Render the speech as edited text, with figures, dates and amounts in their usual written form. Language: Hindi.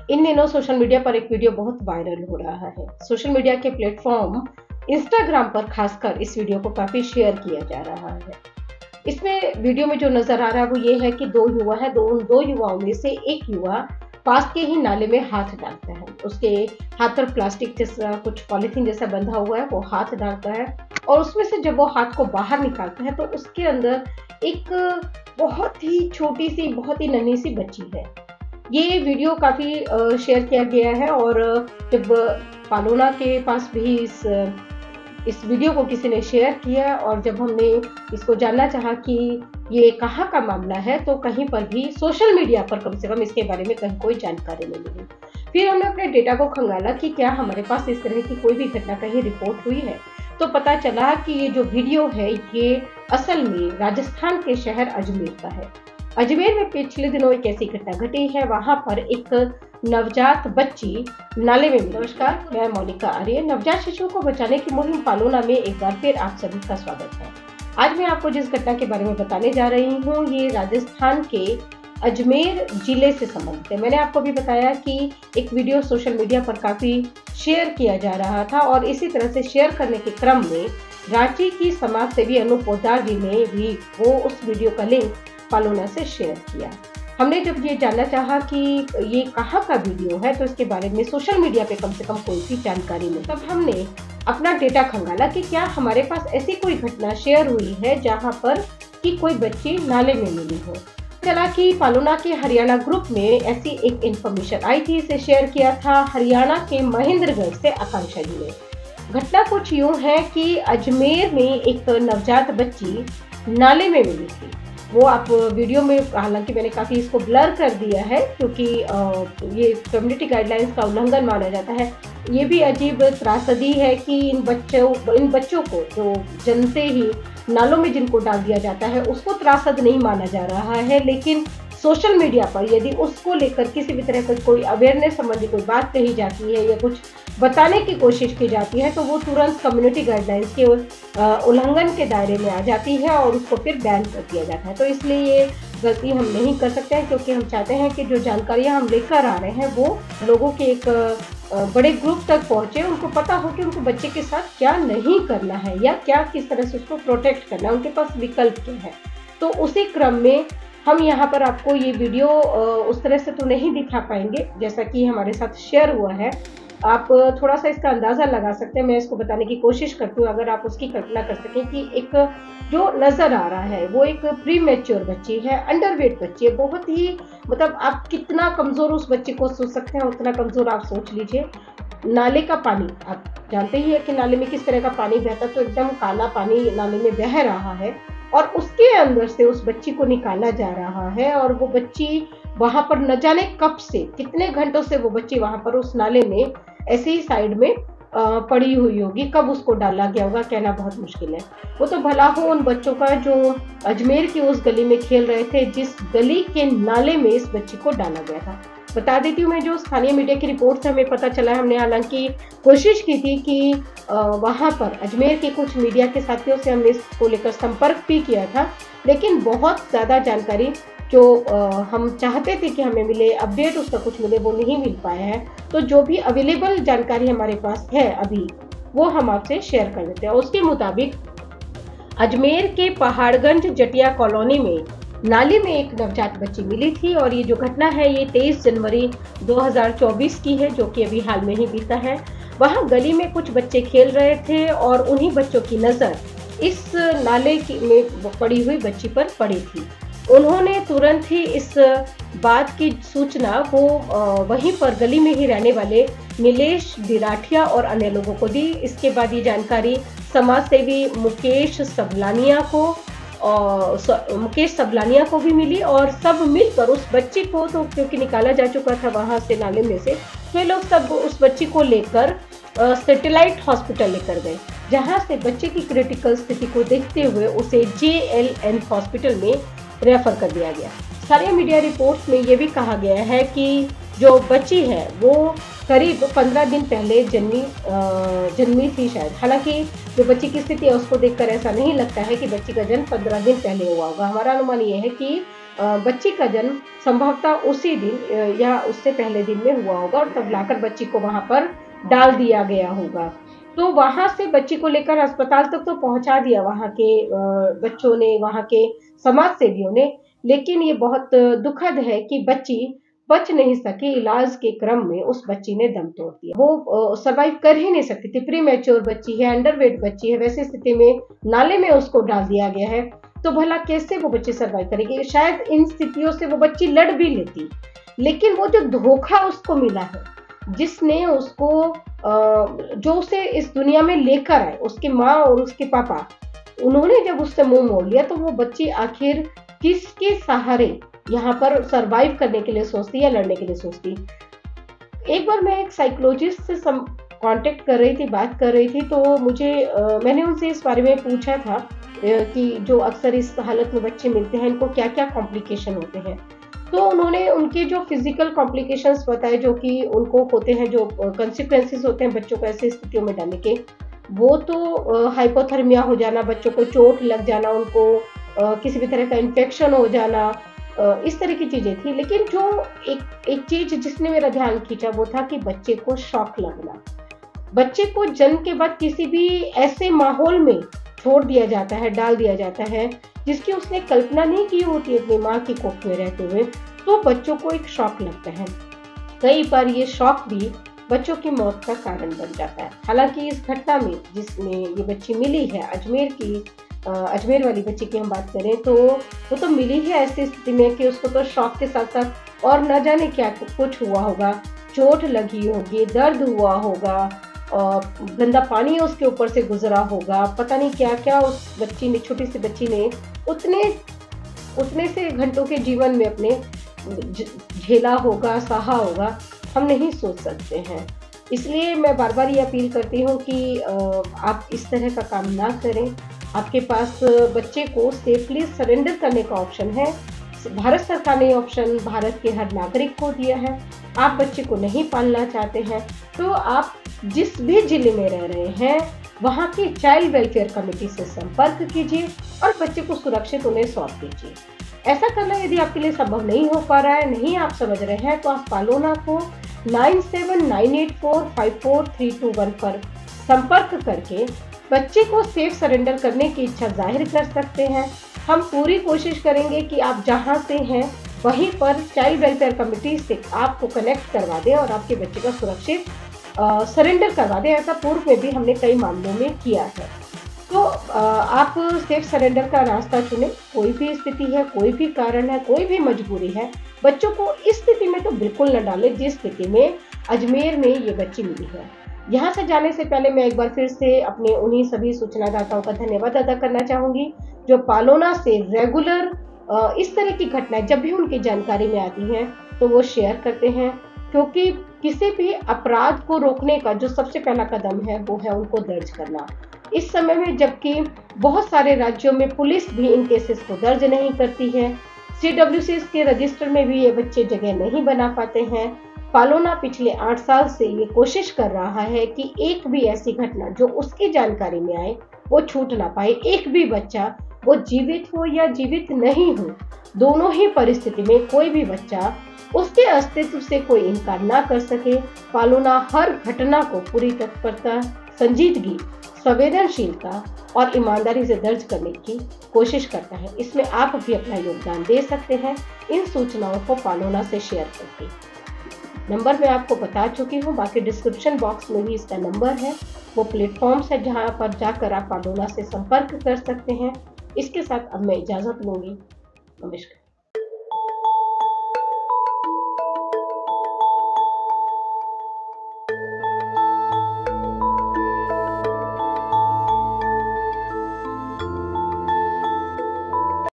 इन दिनों सोशल मीडिया पर एक वीडियो बहुत वायरल हो रहा है। सोशल मीडिया के प्लेटफॉर्म इंस्टाग्राम पर खासकर इस वीडियो को काफी शेयर किया जा रहा है। इसमें वीडियो में जो नजर आ रहा है वो ये है कि दो युवा है, दो युवाओं में से एक युवा पास के ही नाले में हाथ डालता है। उसके हाथ पर प्लास्टिक जैसा कुछ पॉलिथीन जैसा बंधा हुआ है, वो हाथ डालता है और उसमें से जब वो हाथ को बाहर निकालता है तो उसके अंदर एक बहुत ही छोटी सी, बहुत ही नन्ही सी बच्ची है। ये वीडियो काफी शेयर किया गया है और जब पालोना के पास भी इस वीडियो को किसी ने शेयर किया और जब हमने इसको जानना चाहा कि ये कहाँ का मामला है तो कहीं पर भी सोशल मीडिया पर कम से कम इसके बारे में कहीं कोई जानकारी नहीं मिली। फिर हमने अपने डेटा को खंगाला कि क्या हमारे पास इस तरह की कोई भी घटना कहीं रिपोर्ट हुई है, तो पता चला कि ये जो वीडियो है ये असल में राजस्थान के शहर अजमेर का है। अजमेर में पिछले दिनों एक ऐसी घटना घटी है, वहां पर एक नवजात बच्ची नाले में। नमस्कार, मैं मोनिका आर्य। नवजात शिशुओं को बचाने की मुहिम पालोना में एक बार फिर आप सभी का स्वागत है। आज मैं आपको जिस घटना के बारे में बताने जा रही हूँ ये राजस्थान के अजमेर जिले से संबंधित है। मैंने आपको भी बताया कि एक वीडियो सोशल मीडिया पर काफी शेयर किया जा रहा था और इसी तरह से शेयर करने के क्रम में रांची की समाज सेवी अनूप पोद्दार जी ने भी वो उस वीडियो का लिंक पालोना से शेयर किया। हमने जब ये जानना चाहा कि ये कहाँ का वीडियो है तो इसके बारे में सोशल मीडिया पे कम से कम कोई भी जानकारी नहीं, तब हमने अपना डेटा खंगाला कि क्या हमारे पास ऐसी कोई घटना शेयर हुई है जहाँ पर कि कोई बच्ची नाले में मिली हो। चला कि पालोना के हरियाणा ग्रुप में ऐसी एक इंफॉर्मेशन आई थी, इसे शेयर किया था हरियाणा के महेंद्रगढ़ से आकांक्षा जी ने। घटना कुछ यूँ है कि अजमेर में एक नवजात बच्ची नाले में मिली थी। वो आप वीडियो में, हालांकि मैंने काफ़ी इसको ब्लर कर दिया है क्योंकि ये कम्युनिटी गाइडलाइंस का उल्लंघन माना जाता है। ये भी अजीब त्रासदी है कि इन बच्चों को जो जन्मते ही नालों में जिनको डाल दिया जाता है उसको त्रासद नहीं माना जा रहा है, लेकिन सोशल मीडिया पर यदि उसको लेकर किसी भी तरह का कोई अवेयरनेस संबंधी कोई बात कही जाती है या कुछ बताने की कोशिश की जाती है तो वो तुरंत कम्युनिटी गाइडलाइंस के उल्लंघन के दायरे में आ जाती है और उसको फिर बैन कर दिया जाता है। तो इसलिए ये गलती हम नहीं कर सकते हैं क्योंकि हम चाहते हैं कि जो जानकारियाँ हम लेकर आ रहे हैं वो लोगों के एक बड़े ग्रुप तक पहुँचे, उनको पता हो कि उनको बच्चे के साथ क्या नहीं करना है या क्या किस तरह से उसको प्रोटेक्ट करना है, उनके पास विकल्प क्या है। तो उसी क्रम में हम यहाँ पर आपको ये वीडियो उस तरह से तो नहीं दिखा पाएंगे जैसा कि हमारे साथ शेयर हुआ है। आप थोड़ा सा इसका अंदाज़ा लगा सकते हैं, मैं इसको बताने की कोशिश करती हूँ अगर आप उसकी कल्पना कर सकें कि एक जो नज़र आ रहा है वो एक प्री मैच्योर बच्ची है, अंडरवेट बच्ची है, बहुत ही मतलब आप कितना कमज़ोर उस बच्चे को सोच सकते हैं उतना कमज़ोर आप सोच लीजिए। नाले का पानी आप जानते ही है कि नाले में किस तरह का पानी बहता, तो एकदम काला पानी नाले में बह रहा है और उसके अंदर से उस बच्ची को निकाला जा रहा है और वो बच्ची वहां पर न जाने कब से, कितने घंटों से वो बच्ची वहां पर उस नाले में ऐसे ही साइड में पड़ी हुई होगी। कब उसको डाला गया होगा कहना बहुत मुश्किल है। वो तो भला हो उन बच्चों का जो अजमेर की उस गली में खेल रहे थे जिस गली के नाले में इस बच्ची को डाला गया था। बता देती हूँ मैं, जो स्थानीय मीडिया की रिपोर्ट से हमें पता चला है, हमने हालांकि कोशिश की थी कि वहाँ पर अजमेर के कुछ मीडिया के साथियों से हमने इसको लेकर संपर्क भी किया था, लेकिन बहुत ज़्यादा जानकारी जो हम चाहते थे कि हमें मिले, अपडेट उसका कुछ मिले, वो नहीं मिल पाया है। तो जो भी अवेलेबल जानकारी हमारे पास है अभी वो हम आपसे शेयर कर देते हैं। उसके मुताबिक अजमेर के पहाड़गंज जटिया कॉलोनी में नाली में एक नवजात बच्ची मिली थी और ये जो घटना है ये 23 जनवरी 2024 की है, जो कि अभी हाल में ही बीता है। वहाँ गली में कुछ बच्चे खेल रहे थे और उन्हीं बच्चों की नज़र इस नाले में पड़ी हुई बच्ची पर पड़ी थी। उन्होंने तुरंत ही इस बात की सूचना वो वहीं पर गली में ही रहने वाले नीलेश बिराठिया और अन्य लोगों को दी। इसके बाद ये जानकारी समाज सेवी मुकेश सबलानिया को भी मिली और सब मिलकर उस बच्ची को, तो क्योंकि निकाला जा चुका था वहां से नाले में से, तो ये लोग सब उस बच्ची को लेकर सैटेलाइट हॉस्पिटल लेकर गए, जहां से बच्चे की क्रिटिकल स्थिति को देखते हुए उसे JLN हॉस्पिटल में रेफर कर दिया गया। स्थानीय मीडिया रिपोर्ट्स में ये भी कहा गया है कि जो बच्ची है वो करीब 15 दिन पहले जन्मी थी शायद। हालांकि जो बच्ची की स्थिति है उसको देखकर ऐसा नहीं लगता है कि बच्ची का जन्म 15 दिन पहले हुआ होगा। हमारा अनुमान ये है कि बच्ची का जन्म संभवतः उसी दिन या उससे पहले दिन में हुआ होगा और तब लाकर बच्ची को वहां पर डाल दिया गया होगा। तो वहां से बच्ची को लेकर अस्पताल तक तो पहुंचा दिया वहां के बच्चों ने, वहां के समाज सेवियों ने, लेकिन ये बहुत दुखद है कि बच्ची बच नहीं सकी। इलाज के क्रम में उस बच्ची ने दम तोड़ दिया। वो सरवाइव कर ही नहीं सकती थी। प्री मैच्योर बच्ची है, अंडरवेट बच्ची है, वैसी स्थिति में नाले में उसको डाल दिया गया है। तो भला कैसे वो बच्ची सरवाइव करेगी? शायद इन स्थितियों से वो बच्ची लड़ भी लेती, लेकिन वो जो धोखा उसको मिला है, जिसने उसको जो उसे इस दुनिया में लेकर आए, उसकी माँ और उसके पापा, उन्होंने जब उससे मुंह मोड़ लिया, तो वो बच्ची आखिर किसके सहारे यहाँ पर सरवाइव करने के लिए सोचती या लड़ने के लिए सोचती। एक बार मैं एक साइकोलॉजिस्ट से कांटेक्ट कर रही थी, बात कर रही थी, तो मुझे मैंने उनसे इस बारे में पूछा था कि जो अक्सर इस हालत में बच्चे मिलते हैं, इनको क्या क्या कॉम्प्लिकेशन होते हैं। तो उन्होंने उनके जो फिजिकल कॉम्प्लिकेशंस बताए, जो कि उनको होते हैं, जो कंसिक्वेंसेस होते हैं बच्चों को ऐसी स्थितियों में डालने के, वो तो हाइपोथर्मिया हो जाना, बच्चों को चोट लग जाना, उनको किसी भी तरह का इन्फेक्शन हो जाना, इस तरह की चीजें थी। लेकिन जो एक चीज जिसने मेरा ध्यान खींचा वो था कि बच्चे को शॉक लगना। बच्चे को जन्म के बाद किसी भी ऐसे माहौल में छोड़ दिया जाता है, डाल दिया जाता है, जिसकी उसने कल्पना नहीं की होती अपनी माँ की कोख में रहते हुए, तो बच्चों को एक शॉक लगता है। कई बार ये शॉक भी बच्चों की मौत का कारण बन जाता है। हालांकि इस घटना में जिसमें ये बच्ची मिली है, अजमेर वाली बच्ची की हम बात करें, तो वो तो मिली है ऐसी स्थिति में कि उसको तो शॉक के साथ साथ और न जाने क्या कुछ हुआ होगा, चोट लगी होगी, दर्द हुआ होगा, गंदा पानी उसके ऊपर से गुजरा होगा, पता नहीं क्या क्या उस बच्ची ने, छोटी सी बच्ची ने उतने से घंटों के जीवन में अपने झेला होगा, सहा होगा, हम नहीं सोच सकते हैं। इसलिए मैं बार बार ये अपील करती हूँ कि आप इस तरह का काम ना करें। आपके पास बच्चे को सेफली सरेंडर करने का ऑप्शन है। भारत सरकार ने ऑप्शन भारत के हर नागरिक को दिया है। आप बच्चे को नहीं पालना चाहते हैं तो आप जिस भी जिले में रह रहे हैं वहाँ की चाइल्ड वेलफेयर कमेटी से संपर्क कीजिए और बच्चे को सुरक्षित उन्हें सौंप दीजिए। ऐसा करना यदि आपके लिए संभव नहीं हो पा रहा है, नहीं आप समझ रहे हैं, तो आप पालोना को 9798454321 पर संपर्क करके बच्चे को सेफ सरेंडर करने की इच्छा जाहिर कर सकते हैं। हम पूरी कोशिश करेंगे कि आप जहां से हैं वहीं पर चाइल्ड वेलफेयर कमेटी से आपको कनेक्ट करवा दें और आपके बच्चे का सुरक्षित सरेंडर करवा दें। ऐसा पूर्व में भी हमने कई मामलों में किया है। तो आप सेफ सरेंडर का रास्ता चुनें। कोई भी स्थिति है, कोई भी कारण है, कोई भी मजबूरी है, बच्चों को इस स्थिति में तो बिल्कुल न डालें जिस स्थिति में अजमेर में ये बच्ची मिली है। यहाँ से जाने से पहले मैं एक बार फिर से अपने उन्हीं सभी सूचनादाताओं का धन्यवाद अदा करना चाहूँगी जो पालोना से रेगुलर इस तरह की घटनाएं जब भी उनकी जानकारी में आती हैं तो वो शेयर करते हैं, क्योंकि किसी भी अपराध को रोकने का जो सबसे पहला कदम है वो है उनको दर्ज करना। इस समय में जबकि बहुत सारे राज्यों में पुलिस भी इन केसेस को दर्ज नहीं करती है, CWCs के रजिस्टर में भी ये बच्चे जगह नहीं बना पाते हैं। पालोना पिछले 8 साल से ये कोशिश कर रहा है कि एक भी ऐसी घटना जो उसकी जानकारी में आए वो छूट ना पाए। एक भी बच्चा, वो जीवित हो या जीवित नहीं हो, दोनों ही परिस्थिति में कोई भी बच्चा उसके अस्तित्व से कोई इनकार ना कर सके। पालोना हर घटना को पूरी तत्परता, संजीदगी, संवेदनशीलता और ईमानदारी से दर्ज करने की कोशिश करता है। इसमें आप भी अपना योगदान दे सकते हैं इन सूचनाओं को पालोना से शेयर करके। नंबर मैं आपको बता चुकी हूँ, बाकी डिस्क्रिप्शन बॉक्स में भी इसका नंबर है। वो प्लेटफॉर्म्स है जहाँ पर जाकर आप पालोना से संपर्क कर सकते हैं। इसके साथ अब मैं इजाज़त लूँगी। नमस्कार।